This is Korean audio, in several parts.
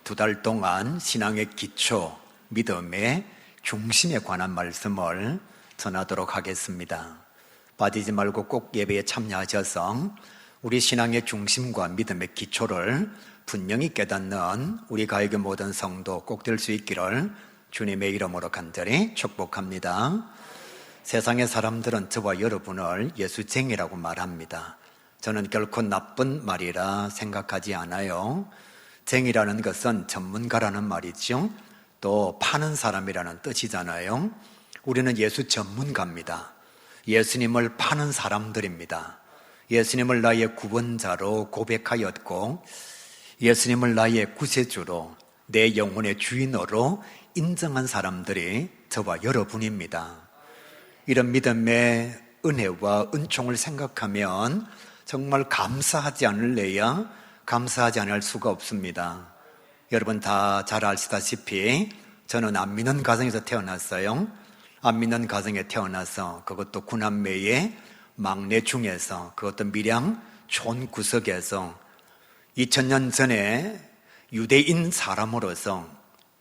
두 달 동안 신앙의 기초, 믿음의 중심에 관한 말씀을 전하도록 하겠습니다. 빠지지 말고 꼭 예배에 참여하셔서 우리 신앙의 중심과 믿음의 기초를 분명히 깨닫는 우리 가요계 모든 성도 꼭 될 수 있기를 주님의 이름으로 간절히 축복합니다. 세상의 사람들은 저와 여러분을 예수쟁이라고 말합니다. 저는 결코 나쁜 말이라 생각하지 않아요. 쟁이라는 것은 전문가라는 말이죠. 또 파는 사람이라는 뜻이잖아요. 우리는 예수 전문가입니다. 예수님을 파는 사람들입니다. 예수님을 나의 구원자로 고백하였고 예수님을 나의 구세주로 내 영혼의 주인으로 인정한 사람들이 저와 여러분입니다. 이런 믿음의 은혜와 은총을 생각하면 정말 감사하지 않을래야 감사하지 않을 수가 없습니다. 여러분 다 잘 아시다시피 저는 안 믿는 가정에서 태어났어요. 안 믿는 가정에 태어나서 그것도 구남매의 막내 중에서 그것도 밀양 촌구석에서 2000년 전에 유대인 사람으로서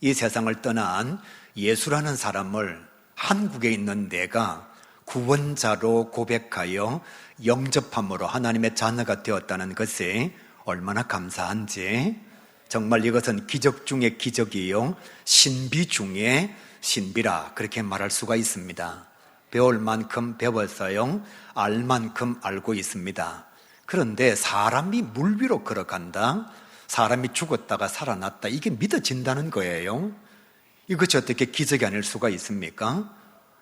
이 세상을 떠난 예수라는 사람을 한국에 있는 내가 구원자로 고백하여 영접함으로 하나님의 자녀가 되었다는 것이 얼마나 감사한지, 정말 이것은 기적 중의 기적이요 신비 중의 신비라 그렇게 말할 수가 있습니다. 배울 만큼 배웠어요. 알 만큼 알고 있습니다. 그런데 사람이 물 위로 걸어간다, 사람이 죽었다가 살아났다, 이게 믿어진다는 거예요. 이것이 어떻게 기적이 아닐 수가 있습니까?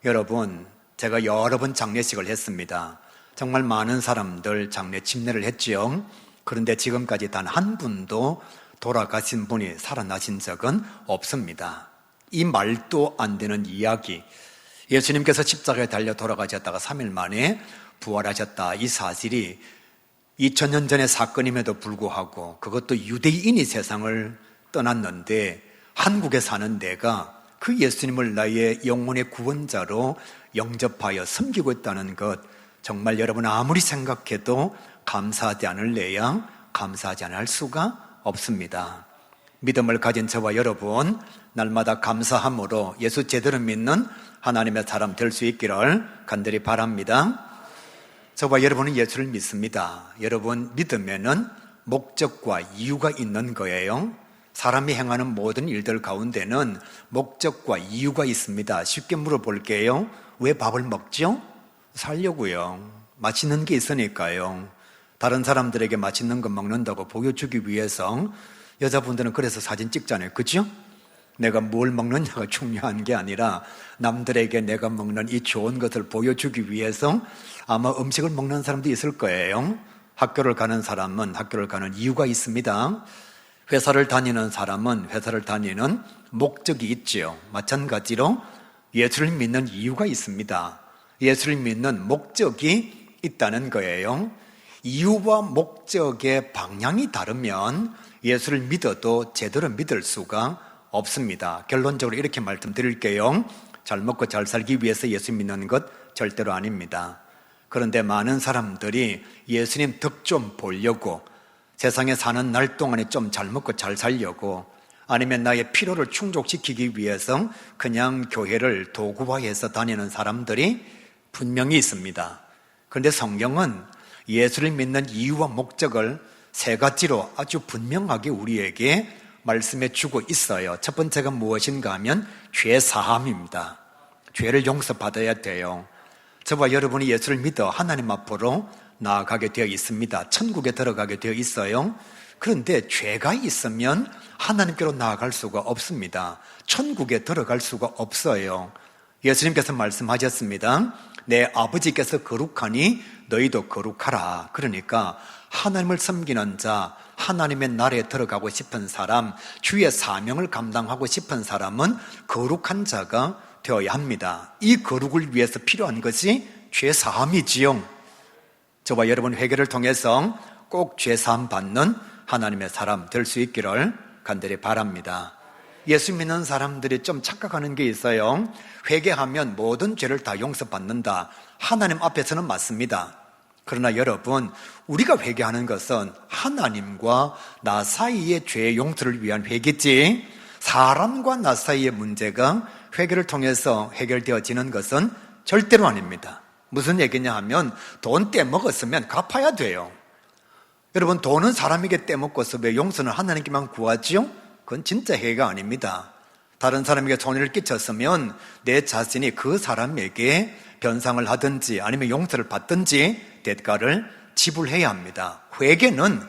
여러분, 제가 여러 번 장례식을 했습니다. 정말 많은 사람들 장례 침례를 했지요. 그런데 지금까지 단 한 분도 돌아가신 분이 살아나신 적은 없습니다. 이 말도 안 되는 이야기, 예수님께서 십자가에 달려 돌아가셨다가 3일 만에 부활하셨다, 이 사실이 2000년 전의 사건임에도 불구하고 그것도 유대인이 세상을 떠났는데 한국에 사는 내가 그 예수님을 나의 영혼의 구원자로 영접하여 섬기고 있다는 것, 정말 여러분 아무리 생각해도 감사하지 않을래야 감사하지 않을 수가 없습니다. 믿음을 가진 저와 여러분 날마다 감사함으로 예수 제대로 믿는 하나님의 사람 될 수 있기를 간절히 바랍니다. 저와 여러분은 예수를 믿습니다. 여러분 믿음에는 목적과 이유가 있는 거예요. 사람이 행하는 모든 일들 가운데는 목적과 이유가 있습니다. 쉽게 물어볼게요. 왜 밥을 먹죠? 살려고요. 맛있는 게 있으니까요. 다른 사람들에게 맛있는 거 먹는다고 보여주기 위해서 여자분들은 그래서 사진 찍잖아요. 그죠? 내가 뭘 먹느냐가 중요한 게 아니라 남들에게 내가 먹는 이 좋은 것을 보여주기 위해서 아마 음식을 먹는 사람도 있을 거예요. 학교를 가는 사람은 학교를 가는 이유가 있습니다. 회사를 다니는 사람은 회사를 다니는 목적이 있지요. 마찬가지로 예수를 믿는 이유가 있습니다. 예수를 믿는 목적이 있다는 거예요. 이유와 목적의 방향이 다르면 예수를 믿어도 제대로 믿을 수가 없습니다. 결론적으로 이렇게 말씀드릴게요. 잘 먹고 잘 살기 위해서 예수 믿는 것 절대로 아닙니다. 그런데 많은 사람들이 예수님 덕 좀 보려고, 세상에 사는 날 동안에 좀 잘 먹고 잘 살려고, 아니면 나의 필요를 충족시키기 위해서 그냥 교회를 도구화해서 다니는 사람들이 분명히 있습니다. 그런데 성경은 예수를 믿는 이유와 목적을 세 가지로 아주 분명하게 우리에게 말씀해 주고 있어요. 첫 번째가 무엇인가 하면 죄 사함입니다. 죄를 용서받아야 돼요. 저와 여러분이 예수를 믿어 하나님 앞으로 나아가게 되어 있습니다. 천국에 들어가게 되어 있어요. 그런데 죄가 있으면 하나님께로 나아갈 수가 없습니다. 천국에 들어갈 수가 없어요. 예수님께서 말씀하셨습니다. 내 아버지께서 거룩하니 너희도 거룩하라. 그러니까 하나님을 섬기는 자, 하나님의 나라에 들어가고 싶은 사람, 주의 사명을 감당하고 싶은 사람은 거룩한 자가 되어야 합니다. 이 거룩을 위해서 필요한 것이 죄사함이지요. 저와 여러분 회개를 통해서 꼭 죄사함 받는 하나님의 사람 될 수 있기를 간절히 바랍니다. 예수 믿는 사람들이 좀 착각하는 게 있어요. 회개하면 모든 죄를 다 용서받는다. 하나님 앞에서는 맞습니다. 그러나 여러분, 우리가 회개하는 것은 하나님과 나 사이의 죄의 용서를 위한 회개지, 사람과 나 사이의 문제가 회개를 통해서 해결되어지는 것은 절대로 아닙니다. 무슨 얘기냐 하면, 돈 떼먹었으면 갚아야 돼요. 여러분, 돈은 사람에게 떼먹고서 왜 용서는 하나님께만 구하지요? 그건 진짜 회개가 아닙니다. 다른 사람에게 손해를 끼쳤으면 내 자신이 그 사람에게 변상을 하든지 아니면 용서를 받든지 대가를 지불해야 합니다. 회개는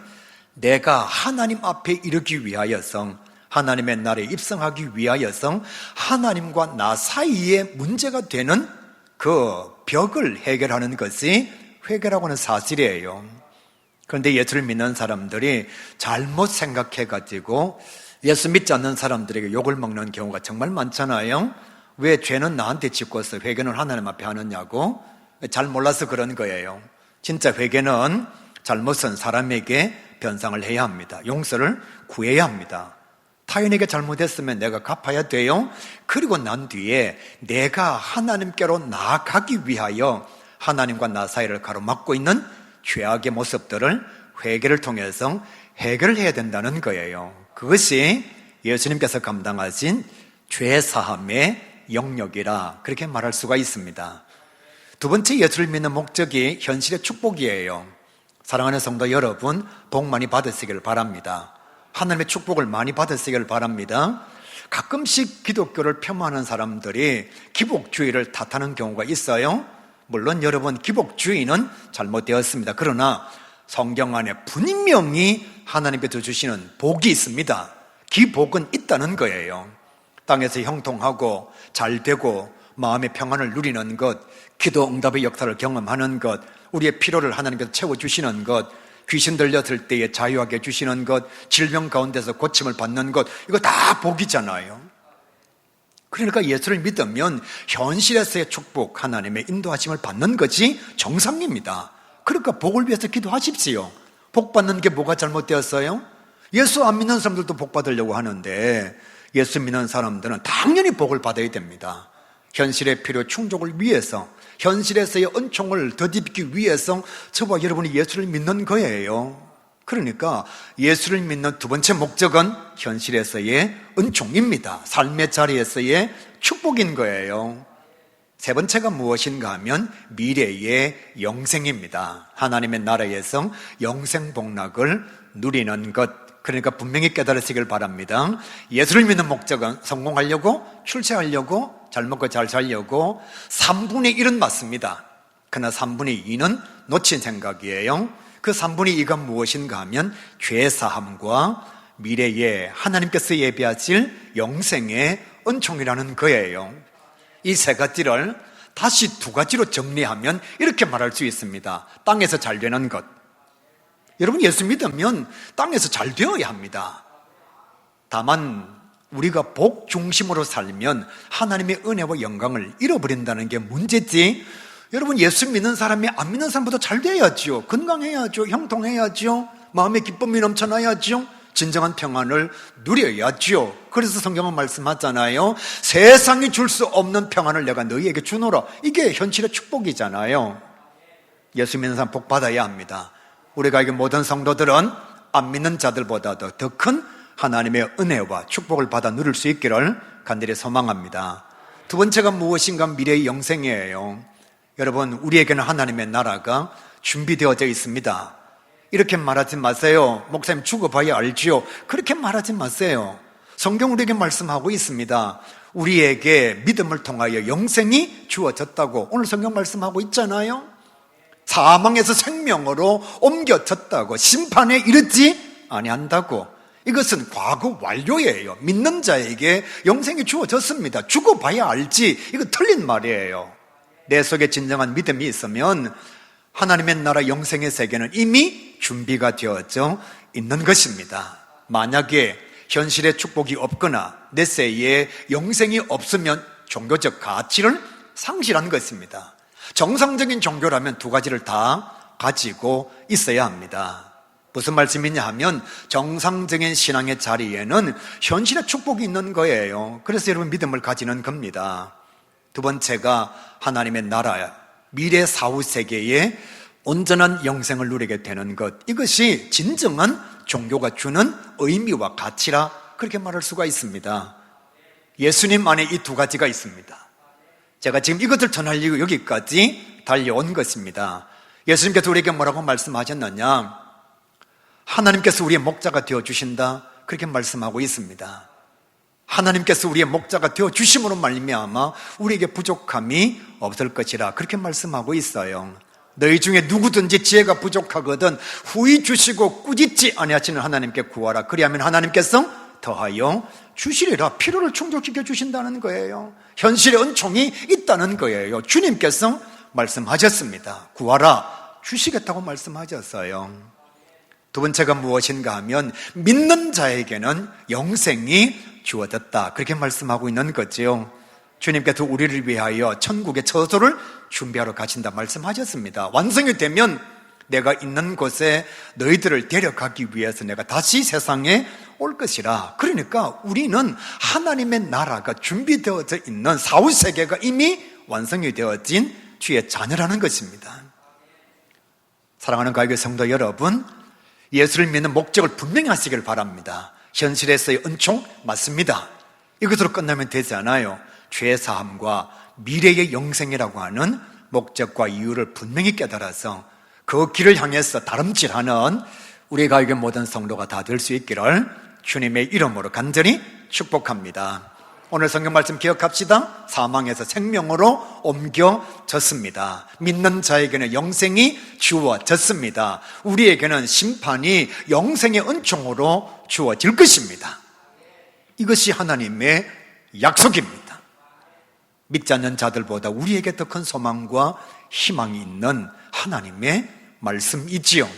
내가 하나님 앞에 이르기 위하여서, 하나님의 나라에 입성하기 위하여서 하나님과 나 사이에 문제가 되는 그 벽을 해결하는 것이 회개라고 하는 사실이에요. 그런데 예수를 믿는 사람들이 잘못 생각해가지고 예수 믿지 않는 사람들에게 욕을 먹는 경우가 정말 많잖아요. 왜 죄는 나한테 짓고서 회개는 하나님 앞에 하느냐고? 잘 몰라서 그런 거예요. 진짜 회개는 잘못은 사람에게 변상을 해야 합니다. 용서를 구해야 합니다. 타인에게 잘못했으면 내가 갚아야 돼요. 그리고 난 뒤에 내가 하나님께로 나아가기 위하여 하나님과 나 사이를 가로막고 있는 죄악의 모습들을 회개를 통해서 해결을 해야 된다는 거예요. 그것이 예수님께서 감당하신 죄사함의 영역이라 그렇게 말할 수가 있습니다. 두 번째, 예수를 믿는 목적이 현실의 축복이에요. 사랑하는 성도 여러분, 복 많이 받으시길 바랍니다. 하나님의 축복을 많이 받으시길 바랍니다. 가끔씩 기독교를 폄하하는 사람들이 기복주의를 탓하는 경우가 있어요. 물론 여러분, 기복주의는 잘못되었습니다. 그러나 성경 안에 분명히 하나님께서 주시는 복이 있습니다. 기복은 있다는 거예요. 땅에서 형통하고 잘되고 마음의 평안을 누리는 것, 기도 응답의 역사를 경험하는 것, 우리의 필요를 하나님께서 채워주시는 것, 귀신 들렸을 때에 자유하게 해주시는 것, 질병 가운데서 고침을 받는 것, 이거 다 복이잖아요. 그러니까 예수를 믿으면 현실에서의 축복, 하나님의 인도하심을 받는 것이 정상입니다. 그러니까 복을 위해서 기도하십시오. 복 받는 게 뭐가 잘못되었어요? 예수 안 믿는 사람들도 복 받으려고 하는데 예수 믿는 사람들은 당연히 복을 받아야 됩니다. 현실의 필요 충족을 위해서, 현실에서의 은총을 덧입기 위해서 저와 여러분이 예수를 믿는 거예요. 그러니까 예수를 믿는 두 번째 목적은 현실에서의 은총입니다. 삶의 자리에서의 축복인 거예요. 세 번째가 무엇인가 하면 미래의 영생입니다. 하나님의 나라에서 영생 복락을 누리는 것. 그러니까 분명히 깨달으시길 바랍니다. 예수를 믿는 목적은 성공하려고, 출세하려고, 잘 먹고 잘 살려고 3분의 1은 맞습니다. 그러나 3분의 2는 놓친 생각이에요. 그 3분의 2가 무엇인가 하면 죄사함과 미래에 하나님께서 예비하실 영생의 은총이라는 거예요. 이 세 가지를 다시 두 가지로 정리하면 이렇게 말할 수 있습니다. 땅에서 잘 되는 것. 여러분, 예수 믿으면 땅에서 잘 되어야 합니다. 다만 우리가 복 중심으로 살면 하나님의 은혜와 영광을 잃어버린다는 게 문제지. 여러분, 예수 믿는 사람이 안 믿는 사람보다 잘 돼야죠. 건강해야죠. 형통해야죠. 마음의 기쁨이 넘쳐나야죠. 진정한 평안을 누려야죠. 그래서 성경은 말씀하잖아요. 세상이 줄 수 없는 평안을 내가 너희에게 주노라. 이게 현실의 축복이잖아요. 예수 믿는 사람 복 받아야 합니다. 우리가 이게 모든 성도들은 안 믿는 자들보다도 더 큰 하나님의 은혜와 축복을 받아 누릴 수 있기를 간절히 소망합니다. 두 번째가 무엇인가? 미래의 영생이에요. 여러분, 우리에게는 하나님의 나라가 준비되어져 있습니다. 이렇게 말하지 마세요. 목사님 죽어봐야 알지요. 그렇게 말하지 마세요. 성경 우리에게 말씀하고 있습니다. 우리에게 믿음을 통하여 영생이 주어졌다고 오늘 성경 말씀하고 있잖아요. 사망에서 생명으로 옮겨졌다고, 심판에 이르지 아니한다고. 이것은 과거 완료예요. 믿는 자에게 영생이 주어졌습니다. 죽어봐야 알지. 이거 틀린 말이에요. 내 속에 진정한 믿음이 있으면 하나님의 나라 영생의 세계는 이미 준비가 되어져 있는 것입니다. 만약에 현실의 축복이 없거나 내 세에 영생이 없으면 종교적 가치를 상실한 것입니다. 정상적인 종교라면 두 가지를 다 가지고 있어야 합니다. 무슨 말씀이냐 하면 정상적인 신앙의 자리에는 현실의 축복이 있는 거예요. 그래서 여러분 믿음을 가지는 겁니다. 두 번째가 하나님의 나라, 미래 사후 세계의 온전한 영생을 누리게 되는 것, 이것이 진정한 종교가 주는 의미와 가치라 그렇게 말할 수가 있습니다. 예수님 안에 이 두 가지가 있습니다. 제가 지금 이것을 전하려고 여기까지 달려온 것입니다. 예수님께서 우리에게 뭐라고 말씀하셨느냐? 하나님께서 우리의 목자가 되어주신다 그렇게 말씀하고 있습니다. 하나님께서 우리의 목자가 되어주심으로 말미암아 우리에게 부족함이 없을 것이라 그렇게 말씀하고 있어요. 너희 중에 누구든지 지혜가 부족하거든 후히 주시고 꾸짖지 아니하시는 하나님께 구하라. 그리하면 하나님께서 더하여 주시리라. 필요를 충족시켜 주신다는 거예요. 현실의 은총이 있다는 거예요. 주님께서 말씀하셨습니다. 구하라 주시겠다고 말씀하셨어요. 두 번째가 무엇인가 하면 믿는 자에게는 영생이 주어졌다 그렇게 말씀하고 있는 거죠. 주님께서 우리를 위하여 천국의 처소를 준비하러 가신다 말씀하셨습니다. 완성이 되면 내가 있는 곳에 너희들을 데려가기 위해서 내가 다시 세상에 올 것이라. 그러니까 우리는 하나님의 나라가 준비되어져 있는 사후세계가 이미 완성이 되어진 주의 자녀라는 것입니다. 사랑하는 가교회 성도 여러분, 예수를 믿는 목적을 분명히 하시길 바랍니다. 현실에서의 은총 맞습니다. 이것으로 끝나면 되지 않아요. 죄사함과 미래의 영생이라고 하는 목적과 이유를 분명히 깨달아서 그 길을 향해서 다름질하는 우리 가교회 모든 성도가 다 될 수 있기를 주님의 이름으로 간절히 축복합니다. 오늘 성경 말씀 기억합시다. 사망에서 생명으로 옮겨졌습니다. 믿는 자에게는 영생이 주어졌습니다. 우리에게는 심판이 영생의 은총으로 주어질 것입니다. 이것이 하나님의 약속입니다. 믿지 않는 자들보다 우리에게 더 큰 소망과 희망이 있는 하나님의 말씀이지요.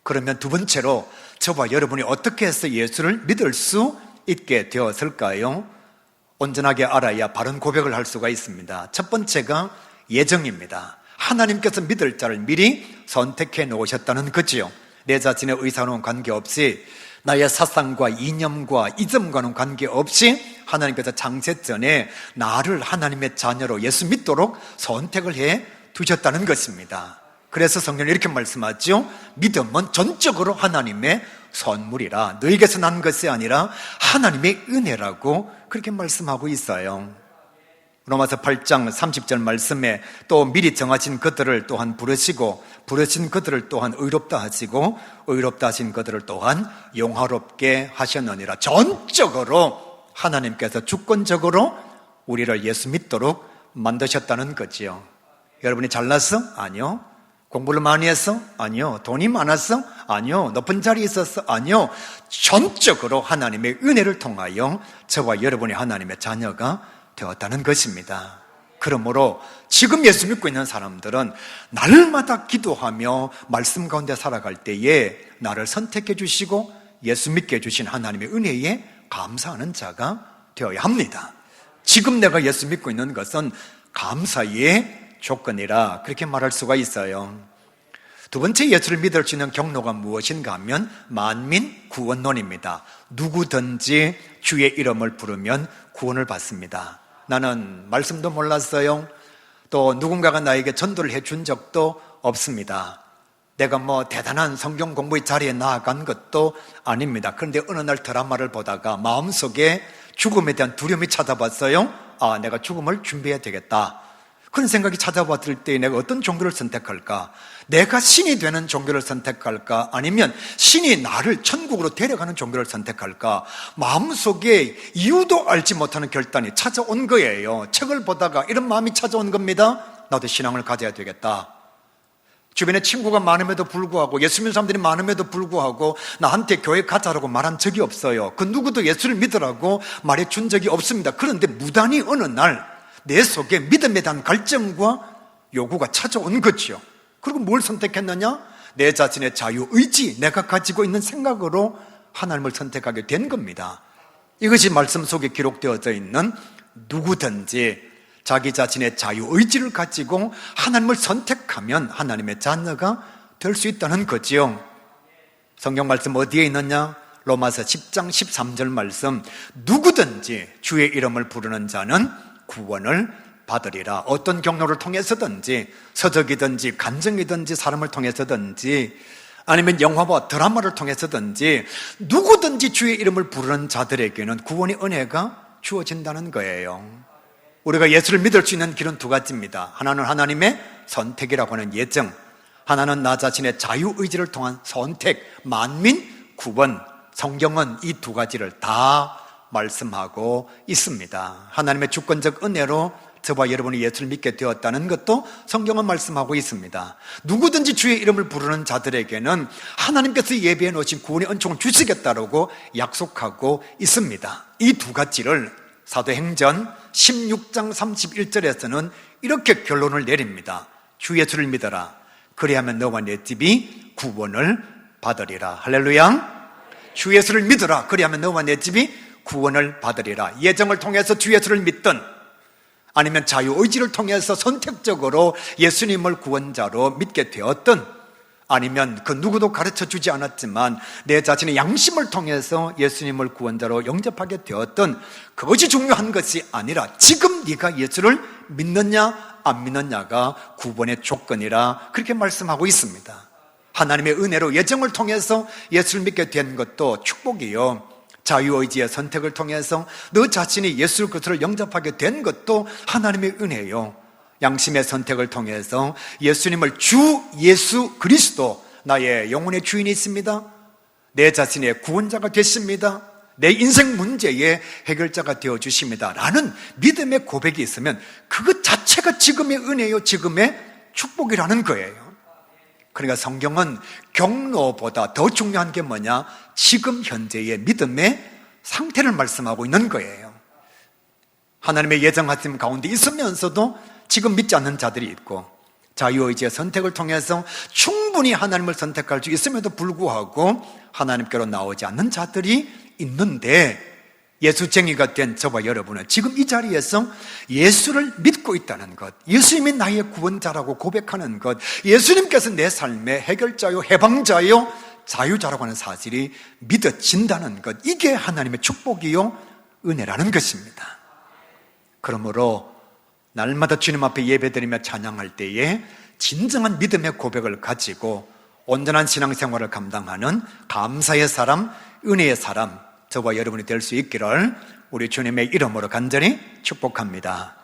그러면 두 번째로 저와 여러분이 어떻게 해서 예수를 믿을 수 있게 되었을까요? 온전하게 알아야 바른 고백을 할 수가 있습니다. 첫 번째가 예정입니다. 하나님께서 믿을 자를 미리 선택해 놓으셨다는 거지요. 내 자신의 의사와는 관계없이, 나의 사상과 이념과 이점과는 관계없이 하나님께서 창세 전에 나를 하나님의 자녀로 예수 믿도록 선택을 해 두셨다는 것입니다. 그래서 성경은 이렇게 말씀하죠. 믿음은 전적으로 하나님의 선물이라. 너에게서 난 것이 아니라 하나님의 은혜라고 그렇게 말씀하고 있어요. 로마서 8장 30절 말씀에 또 미리 정하신 것들을 또한 부르시고 부르신 것들을 또한 의롭다 하시고 의롭다 하신 것들을 또한 영화롭게 하셨느니라. 전적으로 하나님께서 주권적으로 우리를 예수 믿도록 만드셨다는 거지요. 여러분이 잘났어? 아니요. 공부를 많이 했어? 아니요. 돈이 많았어? 아니요. 높은 자리에 있었어? 아니요. 전적으로 하나님의 은혜를 통하여 저와 여러분이 하나님의 자녀가 되었다는 것입니다. 그러므로 지금 예수 믿고 있는 사람들은 날마다 기도하며 말씀 가운데 살아갈 때에 나를 선택해 주시고 예수 믿게 해주신 하나님의 은혜에 감사하는 자가 되어야 합니다. 지금 내가 예수 믿고 있는 것은 감사의 조건이라 그렇게 말할 수가 있어요. 두 번째 예수를 믿을 수 있는 경로가 무엇인가 하면 만민 구원론입니다. 누구든지 주의 이름을 부르면 구원을 받습니다. 나는 말씀도 몰랐어요. 또 누군가가 나에게 전도를 해준 적도 없습니다. 내가 대단한 성경 공부의 자리에 나아간 것도 아닙니다. 그런데 어느 날 드라마를 보다가 마음속에 죽음에 대한 두려움이 찾아왔어요. 아, 내가 죽음을 준비해야 되겠다. 그런 생각이 찾아왔을 때 내가 어떤 종교를 선택할까? 내가 신이 되는 종교를 선택할까? 아니면 신이 나를 천국으로 데려가는 종교를 선택할까? 마음속에 이유도 알지 못하는 결단이 찾아온 거예요. 책을 보다가 이런 마음이 찾아온 겁니다. 나도 신앙을 가져야 되겠다. 주변에 친구가 많음에도 불구하고, 예수 믿는 사람들이 많음에도 불구하고 나한테 교회 가자라고 말한 적이 없어요. 그 누구도 예수를 믿으라고 말해준 적이 없습니다. 그런데 무단히 어느 날 내 속에 믿음에 대한 갈증과 요구가 찾아온 거죠. 그리고 뭘 선택했느냐? 내 자신의 자유의지, 내가 가지고 있는 생각으로 하나님을 선택하게 된 겁니다. 이것이 말씀 속에 기록되어져 있는 누구든지 자기 자신의 자유의지를 가지고 하나님을 선택하면 하나님의 자녀가 될 수 있다는 거지요. 성경 말씀 어디에 있느냐? 로마서 10장 13절 말씀, 누구든지 주의 이름을 부르는 자는 구원을 받으리라. 어떤 경로를 통해서든지, 서적이든지 간증이든지 사람을 통해서든지 아니면 영화와 드라마를 통해서든지 누구든지 주의 이름을 부르는 자들에게는 구원의 은혜가 주어진다는 거예요. 우리가 예수를 믿을 수 있는 길은 두 가지입니다. 하나는 하나님의 선택이라고 하는 예정, 하나는 나 자신의 자유의지를 통한 선택, 만민, 구원. 성경은 이 두 가지를 다 말씀하고 있습니다. 하나님의 주권적 은혜로 저와 여러분이 예수를 믿게 되었다는 것도 성경은 말씀하고 있습니다. 누구든지 주의 이름을 부르는 자들에게는 하나님께서 예비해 놓으신 구원의 은총을 주시겠다고 약속하고 있습니다. 이 두 가지를 사도행전 16장 31절에서는 이렇게 결론을 내립니다. 주 예수를 믿어라. 그리하면 너와 내 집이 구원을 받으리라. 할렐루야. 주 예수를 믿어라. 그리하면 너와 내 집이 구원을 받으리라. 예정을 통해서 주 예수를 믿든 아니면 자유의지를 통해서 선택적으로 예수님을 구원자로 믿게 되었든 아니면 그 누구도 가르쳐주지 않았지만 내 자신의 양심을 통해서 예수님을 구원자로 영접하게 되었든 그것이 중요한 것이 아니라 지금 네가 예수를 믿느냐 안 믿느냐가 구원의 조건이라 그렇게 말씀하고 있습니다. 하나님의 은혜로 예정을 통해서 예수를 믿게 된 것도 축복이요, 자유의지의 선택을 통해서 너 자신이 예수 그리스도를 영접하게 된 것도 하나님의 은혜요, 양심의 선택을 통해서 예수님을 주 예수 그리스도 나의 영혼의 주인이 있습니다, 내 자신의 구원자가 됐습니다, 내 인생 문제의 해결자가 되어주십니다 라는 믿음의 고백이 있으면 그것 자체가 지금의 은혜요, 지금의 축복이라는 거예요. 그러니까 성경은 경로보다 더 중요한 게 뭐냐? 지금 현재의 믿음의 상태를 말씀하고 있는 거예요. 하나님의 예정하심 가운데 있으면서도 지금 믿지 않는 자들이 있고 자유의지의 선택을 통해서 충분히 하나님을 선택할 수 있음에도 불구하고 하나님께로 나오지 않는 자들이 있는데 예수쟁이가 된 저와 여러분은 지금 이 자리에서 예수를 믿고 있다는 것, 예수님이 나의 구원자라고 고백하는 것, 예수님께서 내 삶의 해결자요, 해방자요, 자유자라고 하는 사실이 믿어진다는 것, 이게 하나님의 축복이요, 은혜라는 것입니다. 그러므로 날마다 주님 앞에 예배드리며 찬양할 때에 진정한 믿음의 고백을 가지고 온전한 신앙생활을 감당하는 감사의 사람, 은혜의 사람, 저와 여러분이 될 수 있기를 우리 주님의 이름으로 간절히 축복합니다.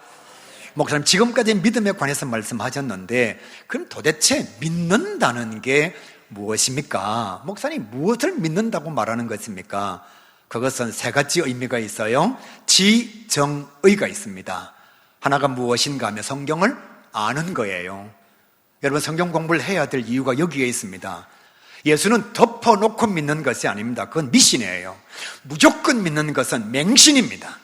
목사님, 지금까지 믿음에 관해서 말씀하셨는데 그럼 도대체 믿는다는 게 무엇입니까? 목사님, 무엇을 믿는다고 말하는 것입니까? 그것은 세 가지 의미가 있어요. 지, 정, 의가 있습니다. 하나가 무엇인가 하면 성경을 아는 거예요. 여러분, 성경 공부를 해야 될 이유가 여기에 있습니다. 예수는 덮어놓고 믿는 것이 아닙니다. 그건 미신이에요. 무조건 믿는 것은 맹신입니다.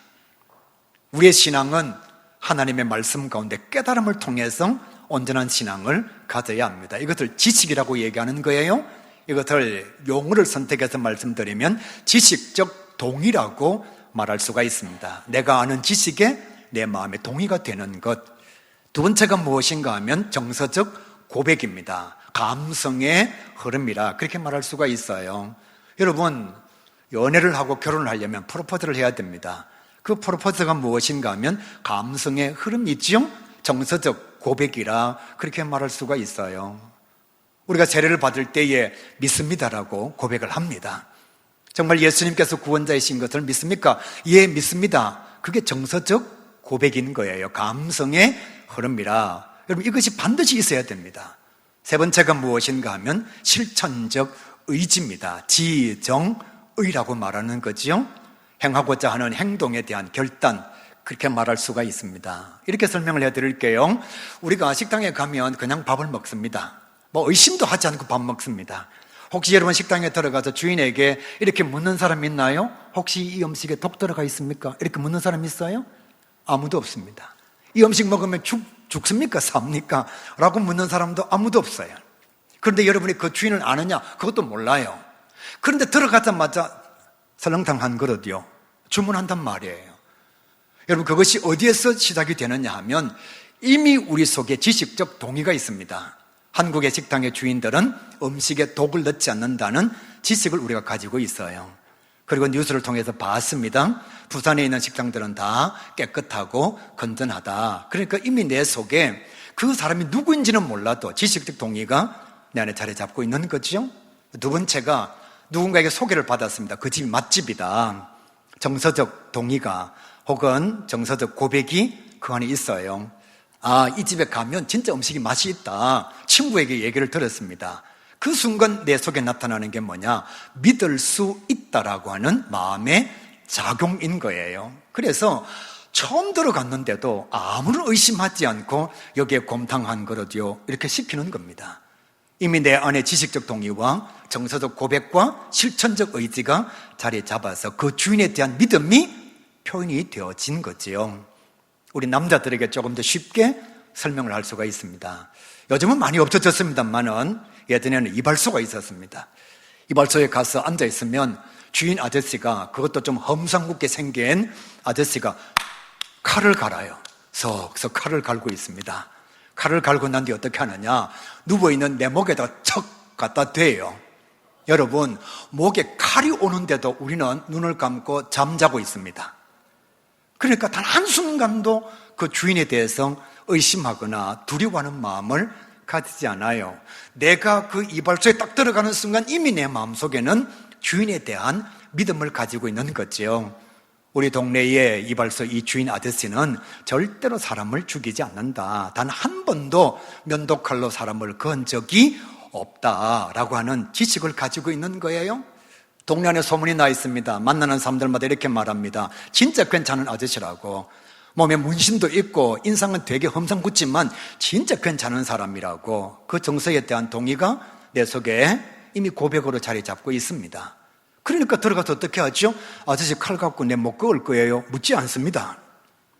우리의 신앙은 하나님의 말씀 가운데 깨달음을 통해서 온전한 신앙을 가져야 합니다. 이것을 지식이라고 얘기하는 거예요. 이것을 용어를 선택해서 말씀드리면 지식적 동의라고 말할 수가 있습니다. 내가 아는 지식에 내 마음에 동의가 되는 것. 두 번째가 무엇인가 하면 정서적 고백입니다. 감성의 흐름이라 그렇게 말할 수가 있어요. 여러분, 연애를 하고 결혼을 하려면 프로포즈를 해야 됩니다. 그 프로포즈가 무엇인가 하면 감성의 흐름이지요, 정서적 고백이라 그렇게 말할 수가 있어요. 우리가 세례를 받을 때에 믿습니다라고 고백을 합니다. 정말 예수님께서 구원자이신 것을 믿습니까? 예, 믿습니다. 그게 정서적 고백인 거예요. 감성의 흐름이라. 여러분, 이것이 반드시 있어야 됩니다. 세 번째가 무엇인가 하면 실천적 의지입니다. 지정의라고 말하는 거지요. 행하고자 하는 행동에 대한 결단, 그렇게 말할 수가 있습니다. 이렇게 설명을 해드릴게요. 우리가 식당에 가면 그냥 밥을 먹습니다. 뭐 의심도 하지 않고 밥 먹습니다. 혹시 여러분 식당에 들어가서 주인에게 이렇게 묻는 사람 있나요? 혹시 이 음식에 독 들어가 있습니까? 이렇게 묻는 사람 있어요? 아무도 없습니다. 이 음식 먹으면 죽습니까? 삽니까? 라고 묻는 사람도 아무도 없어요. 그런데 여러분이 그 주인을 아느냐? 그것도 몰라요. 그런데 들어가자마자 설렁탕 한 그릇이요, 주문한단 말이에요. 여러분, 그것이 어디에서 시작이 되느냐 하면 이미 우리 속에 지식적 동의가 있습니다. 한국의 식당의 주인들은 음식에 독을 넣지 않는다는 지식을 우리가 가지고 있어요. 그리고 뉴스를 통해서 봤습니다. 부산에 있는 식당들은 다 깨끗하고 건전하다. 그러니까 이미 내 속에 그 사람이 누구인지는 몰라도 지식적 동의가 내 안에 자리 잡고 있는 거죠. 두 번째가 누군가에게 소개를 받았습니다. 그 집이 맛집이다. 정서적 동의가 혹은 정서적 고백이 그 안에 있어요. 아, 이 집에 가면 진짜 음식이 맛이 있다. 친구에게 얘기를 들었습니다. 그 순간 내 속에 나타나는 게 뭐냐? 믿을 수 있다라고 하는 마음의 작용인 거예요. 그래서 처음 들어갔는데도 아무런 의심하지 않고 여기에 곰탕 한 그릇이요 이렇게 시키는 겁니다. 이미 내 안에 지식적 동의와 정서적 고백과 실천적 의지가 자리 잡아서 그 주인에 대한 믿음이 표현이 되어진 거지요. 우리 남자들에게 조금 더 쉽게 설명을 할 수가 있습니다. 요즘은 많이 없어졌습니다만은 예전에는 이발소가 있었습니다. 이발소에 가서 앉아있으면 주인 아저씨가, 그것도 좀 험상궂게 생긴 아저씨가 칼을 갈아요. 석석 칼을 갈고 있습니다. 칼을 갈고 난 뒤 어떻게 하느냐? 누워있는 내 목에다 척 갖다 대요. 여러분, 목에 칼이 오는데도 우리는 눈을 감고 잠자고 있습니다. 그러니까 단 한순간도 그 주인에 대해서 의심하거나 두려워하는 마음을 가지지 않아요. 내가 그 이발소에 딱 들어가는 순간 이미 내 마음속에는 주인에 대한 믿음을 가지고 있는 거죠. 우리 동네의 이발소 이 주인 아저씨는 절대로 사람을 죽이지 않는다. 단 한 번도 면도칼로 사람을 그은 적이 없다라고 하는 지식을 가지고 있는 거예요. 동네 안에 소문이 나 있습니다. 만나는 사람들마다 이렇게 말합니다. 진짜 괜찮은 아저씨라고. 몸에 문신도 있고 인상은 되게 험상궂지만 진짜 괜찮은 사람이라고. 그 정서에 대한 동의가 내 속에 이미 고백으로 자리 잡고 있습니다. 그러니까 들어가서 어떻게 하죠? 아저씨 칼 갖고 내 목 그을 거예요? 묻지 않습니다.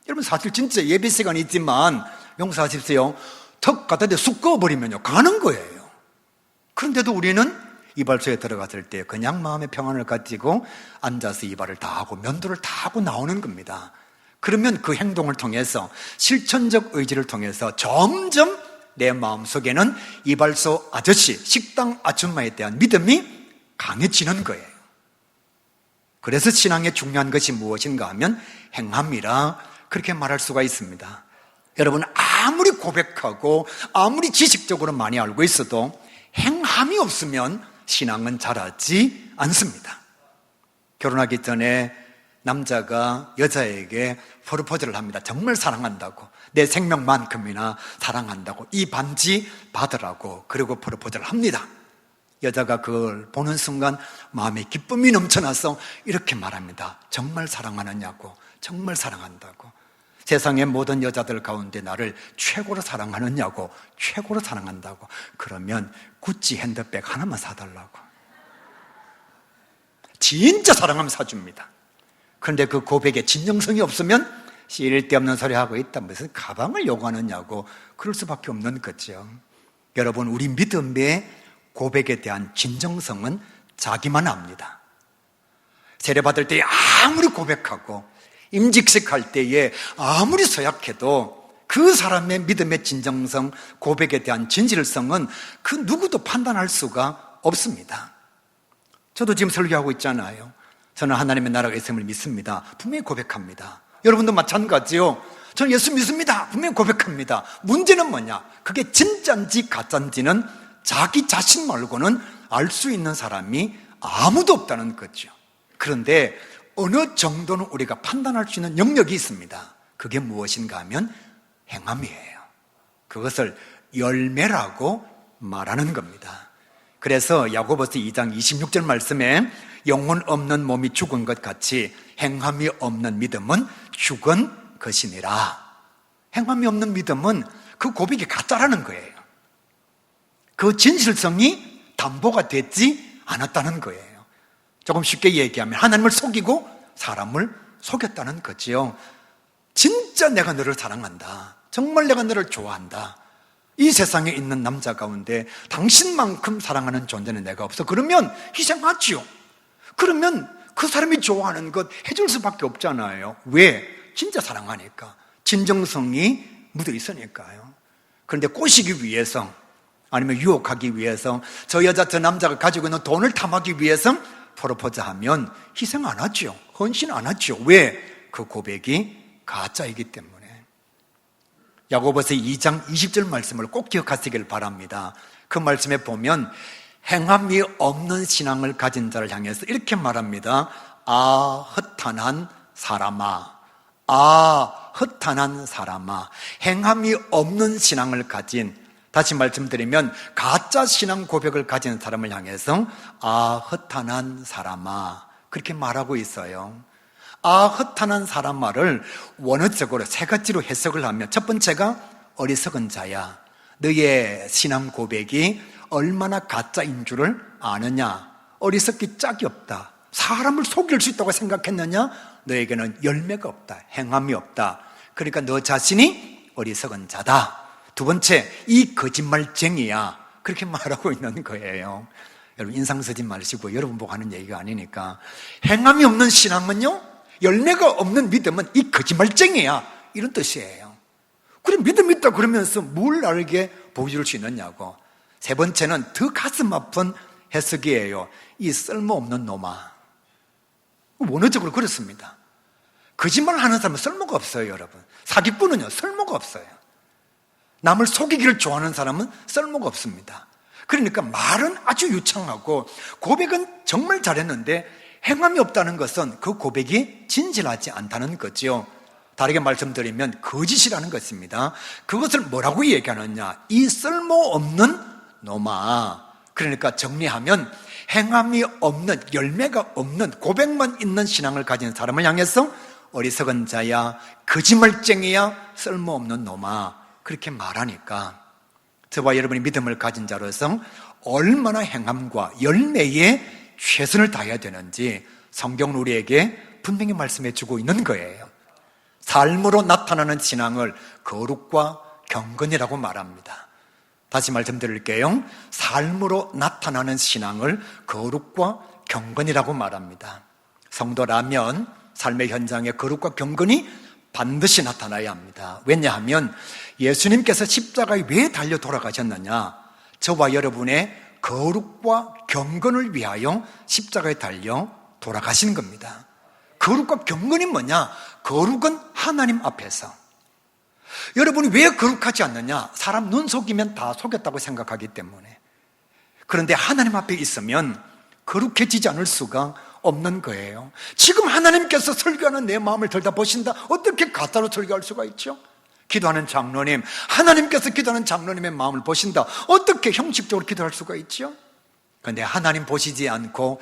여러분, 사실 진짜 예배 시간이 있지만 용서하십시오. 턱 갖다 대 쑥 그어버리면요 가는 거예요. 그런데도 우리는 이발소에 들어갔을 때 그냥 마음의 평안을 가지고 앉아서 이발을 다 하고 면도를 다 하고 나오는 겁니다. 그러면 그 행동을 통해서 실천적 의지를 통해서 점점 내 마음속에는 이발소 아저씨, 식당 아줌마에 대한 믿음이 강해지는 거예요. 그래서 신앙의 중요한 것이 무엇인가 하면 행함이라 그렇게 말할 수가 있습니다. 여러분, 아무리 고백하고 아무리 지식적으로 많이 알고 있어도 행함이 없으면 신앙은 자라지 않습니다. 결혼하기 전에 남자가 여자에게 프로포즈를 합니다. 정말 사랑한다고, 내 생명만큼이나 사랑한다고, 이 반지 받으라고. 그리고 프로포즈를 합니다. 여자가 그걸 보는 순간 마음에 기쁨이 넘쳐나서 이렇게 말합니다. 정말 사랑하느냐고. 정말 사랑한다고. 세상의 모든 여자들 가운데 나를 최고로 사랑하느냐고. 최고로 사랑한다고. 그러면 구찌 핸드백 하나만 사달라고. 진짜 사랑하면 사줍니다. 그런데 그 고백에 진정성이 없으면 쓸데없는 소리 하고 있다, 무슨 가방을 요구하느냐고. 그럴 수밖에 없는 거죠. 여러분, 우리 믿음의 고백에 대한 진정성은 자기만 압니다. 세례받을 때에 아무리 고백하고 임직식 할 때에 아무리 서약해도 그 사람의 믿음의 진정성, 고백에 대한 진실성은 그 누구도 판단할 수가 없습니다. 저도 지금 설교하고 있잖아요. 저는 하나님의 나라가 있음을 믿습니다. 분명히 고백합니다. 여러분도 마찬가지요. 저는 예수 믿습니다. 분명히 고백합니다. 문제는 뭐냐? 그게 진짜인지 가짜인지는 자기 자신 말고는 알 수 있는 사람이 아무도 없다는 거죠. 그런데 어느 정도는 우리가 판단할 수 있는 영역이 있습니다. 그게 무엇인가 하면 행함이에요. 그것을 열매라고 말하는 겁니다. 그래서 야고보서 2장 26절 말씀에 영혼 없는 몸이 죽은 것 같이 행함이 없는 믿음은 죽은 것이니라. 행함이 없는 믿음은 그 고백이 가짜라는 거예요. 그 진실성이 담보가 되지 않았다는 거예요. 조금 쉽게 얘기하면 하나님을 속이고 사람을 속였다는 거지요. 진짜 내가 너를 사랑한다. 정말 내가 너를 좋아한다. 이 세상에 있는 남자 가운데 당신만큼 사랑하는 존재는 내가 없어. 그러면 희생하지요. 그러면 그 사람이 좋아하는 것 해줄 수밖에 없잖아요. 왜? 진짜 사랑하니까. 진정성이 묻어 있으니까요. 그런데 꼬시기 위해서, 아니면 유혹하기 위해서, 저 여자 저 남자가 가지고 있는 돈을 탐하기 위해서 프로포즈하면 희생 안 하죠. 헌신 안 하죠. 왜? 그 고백이 가짜이기 때문에. 야고보서 2장 20절 말씀을 꼭 기억하시길 바랍니다. 그 말씀에 보면 행함이 없는 신앙을 가진 자를 향해서 이렇게 말합니다. 아, 허탄한 사람아. 아, 허탄한 사람아. 행함이 없는 신앙을 가진, 다시 말씀드리면 가짜 신앙 고백을 가진 사람을 향해서 아, 허탄한 사람아, 그렇게 말하고 있어요. 아, 허탄한 사람 말을 원어적으로 세 가지로 해석을 하면, 첫 번째가 어리석은 자야. 너의 신앙 고백이 얼마나 가짜인 줄을 아느냐. 어리석기 짝이 없다. 사람을 속일 수 있다고 생각했느냐? 너에게는 열매가 없다. 행함이 없다. 그러니까 너 자신이 어리석은 자다. 두 번째, 이 거짓말쟁이야. 그렇게 말하고 있는 거예요. 여러분, 인상 쓰지 마시고 여러분 보고 하는 얘기가 아니니까. 행함이 없는 신앙은요, 열매가 없는 믿음은 이 거짓말쟁이야, 이런 뜻이에요. 그럼 믿음 있다 그러면서 뭘 나에게 보여줄 수 있느냐고. 세 번째는 더 가슴 아픈 해석이에요. 이 쓸모없는 놈아. 원어적으로 그렇습니다. 거짓말 하는 사람은 쓸모가 없어요, 여러분. 사기꾼은요, 쓸모가 없어요. 남을 속이기를 좋아하는 사람은 쓸모가 없습니다. 그러니까 말은 아주 유창하고 고백은 정말 잘했는데 행함이 없다는 것은 그 고백이 진실하지 않다는 거죠. 다르게 말씀드리면 거짓이라는 것입니다. 그것을 뭐라고 얘기하느냐? 이 쓸모없는 놈아. 그러니까 정리하면 행함이 없는, 열매가 없는, 고백만 있는 신앙을 가진 사람을 향해서 어리석은 자야, 거짓말쟁이야, 쓸모없는 놈아, 그렇게 말하니까 저와 여러분이 믿음을 가진 자로서 얼마나 행함과 열매에 최선을 다해야 되는지 성경은 우리에게 분명히 말씀해 주고 있는 거예요. 삶으로 나타나는 신앙을 거룩과 경건이라고 말합니다. 다시 말씀드릴게요. 삶으로 나타나는 신앙을 거룩과 경건이라고 말합니다. 성도라면 삶의 현장에 거룩과 경건이 반드시 나타나야 합니다. 왜냐하면 예수님께서 십자가에 왜 달려 돌아가셨느냐? 저와 여러분의 거룩과 경건을 위하여 십자가에 달려 돌아가신 겁니다. 거룩과 경건이 뭐냐? 거룩은 하나님 앞에서. 여러분이 왜 거룩하지 않느냐? 사람 눈 속이면 다 속였다고 생각하기 때문에. 그런데 하나님 앞에 있으면 거룩해지지 않을 수가 없는 거예요. 지금 하나님께서 설교하는 내 마음을 들여다보신다. 어떻게 가짜로 설교할 수가 있죠? 기도하는 장로님, 하나님께서 기도하는 장로님의 마음을 보신다. 어떻게 형식적으로 기도할 수가 있죠? 그런데 하나님 보시지 않고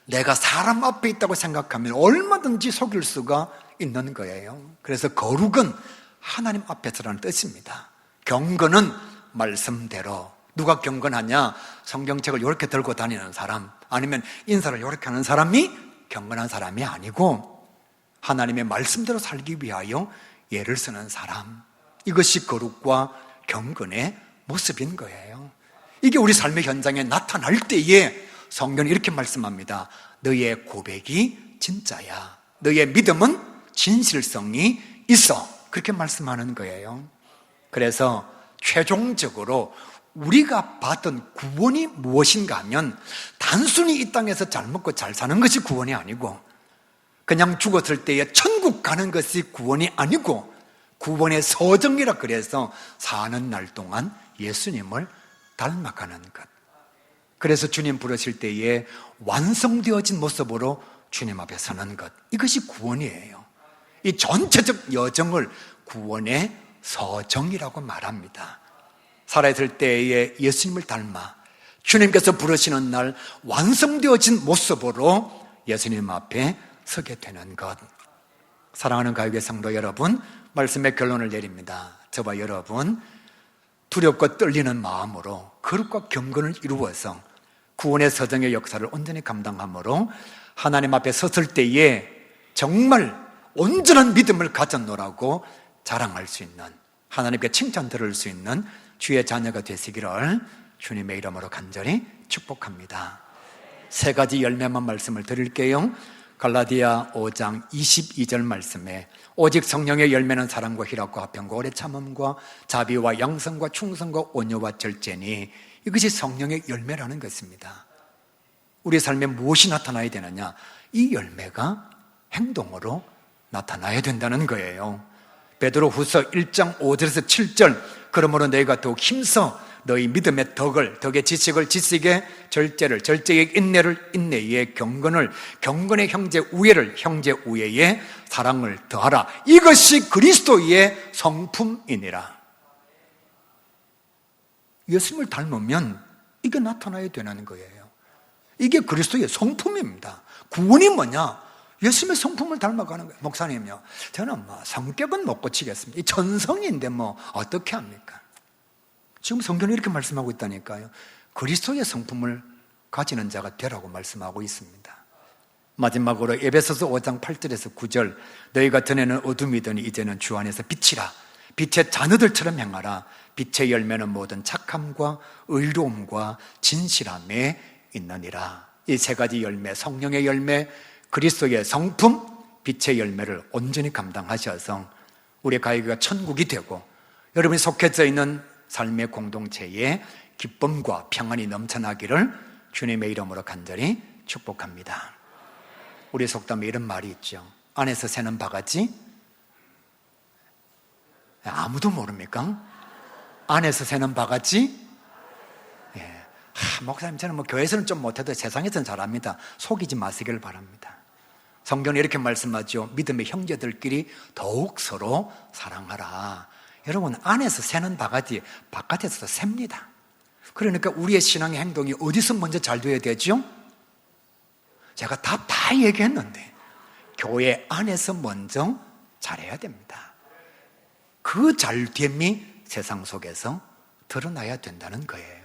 내가 사람 앞에 있다고 생각하면 얼마든지 속일 수가 있는 거예요. 그래서 거룩은 하나님 앞에서라는 뜻입니다. 경건은 말씀대로. 누가 경건하냐? 성경책을 이렇게 들고 다니는 사람, 아니면 인사를 이렇게 하는 사람이 경건한 사람이 아니고 하나님의 말씀대로 살기 위하여 예를 쓰는 사람. 이것이 거룩과 경건의 모습인 거예요. 이게 우리 삶의 현장에 나타날 때에 성경은 이렇게 말씀합니다. 너의 고백이 진짜야. 너의 믿음은 진실성이 있어. 그렇게 말씀하는 거예요. 그래서 최종적으로 우리가 받은 구원이 무엇인가 하면 단순히 이 땅에서 잘 먹고 잘 사는 것이 구원이 아니고, 그냥 죽었을 때에 천국 가는 것이 구원이 아니고, 구원의 서정이라 그래서 사는 날 동안 예수님을 닮아가는 것. 그래서 주님 부르실 때에 완성되어진 모습으로 주님 앞에 서는 것. 이것이 구원이에요. 이 전체적 여정을 구원의 서정이라고 말합니다. 살아있을 때에 예수님을 닮아 주님께서 부르시는 날 완성되어진 모습으로 예수님 앞에 서게 되는 것. 사랑하는 가요계 성도 여러분, 말씀의 결론을 내립니다. 저와 여러분, 두렵고 떨리는 마음으로 거룩과 경건을 이루어서 구원의 서정의 역사를 온전히 감당함으로 하나님 앞에 섰을 때에 정말 온전한 믿음을 가졌노라고 자랑할 수 있는, 하나님께 칭찬 들을 수 있는 주의 자녀가 되시기를 주님의 이름으로 간절히 축복합니다. 세 가지 열매만 말씀을 드릴게요. 갈라디아 5장 22절 말씀에 오직 성령의 열매는 사랑과 희락과 화평과 오래 참음과 자비와 양성과 충성과 온유와 절제니, 이것이 성령의 열매라는 것입니다. 우리 삶에 무엇이 나타나야 되느냐? 이 열매가 행동으로 나타나야 된다는 거예요. 베드로후서 1장 5절에서 7절, 그러므로 너희가 더욱 힘써 너희 믿음의 덕의 지식을 지식에, 절제를 절제의 인내를 인내에, 경건의 형제 우애에 사랑을 더하라. 이것이 그리스도의 성품이니라. 예수님을 닮으면 이게 나타나야 되는 거예요. 이게 그리스도의 성품입니다. 구원이 뭐냐? 예수님의 성품을 닮아가는 거예요. 목사님요, 저는 성격은 못 고치겠습니다. 이 천성인데 어떻게 합니까? 지금 성경이 이렇게 말씀하고 있다니까요. 그리스도의 성품을 가지는 자가 되라고 말씀하고 있습니다. 마지막으로 에베소서 5장 8절에서 9절, 너희가 전에는 어둠이더니 이제는 주 안에서 빛이라. 빛의 자녀들처럼 행하라. 빛의 열매는 모든 착함과 의로움과 진실함에 있느니라. 이 세 가지 열매, 성령의 열매, 그리스도의 성품, 빛의 열매를 온전히 감당하셔서 우리 가게가 천국이 되고 여러분이 속해져 있는 삶의 공동체에 기쁨과 평안이 넘쳐나기를 주님의 이름으로 간절히 축복합니다. 우리 속담에 이런 말이 있죠. 안에서 새는 바가지 아무도 모릅니까? 안에서 새는 바가지. 목사님, 저는 교회에서는 좀 못해도 세상에서는 잘합니다. 속이지 마시길 바랍니다. 성경은 이렇게 말씀하죠. 믿음의 형제들끼리 더욱 서로 사랑하라. 여러분, 안에서 새는 바가지 바깥에서도 셉니다. 그러니까 우리의 신앙의 행동이 어디서 먼저 잘 돼야 되죠? 제가 다 얘기했는데 교회 안에서 먼저 잘해야 됩니다. 그 잘됨이 세상 속에서 드러나야 된다는 거예요.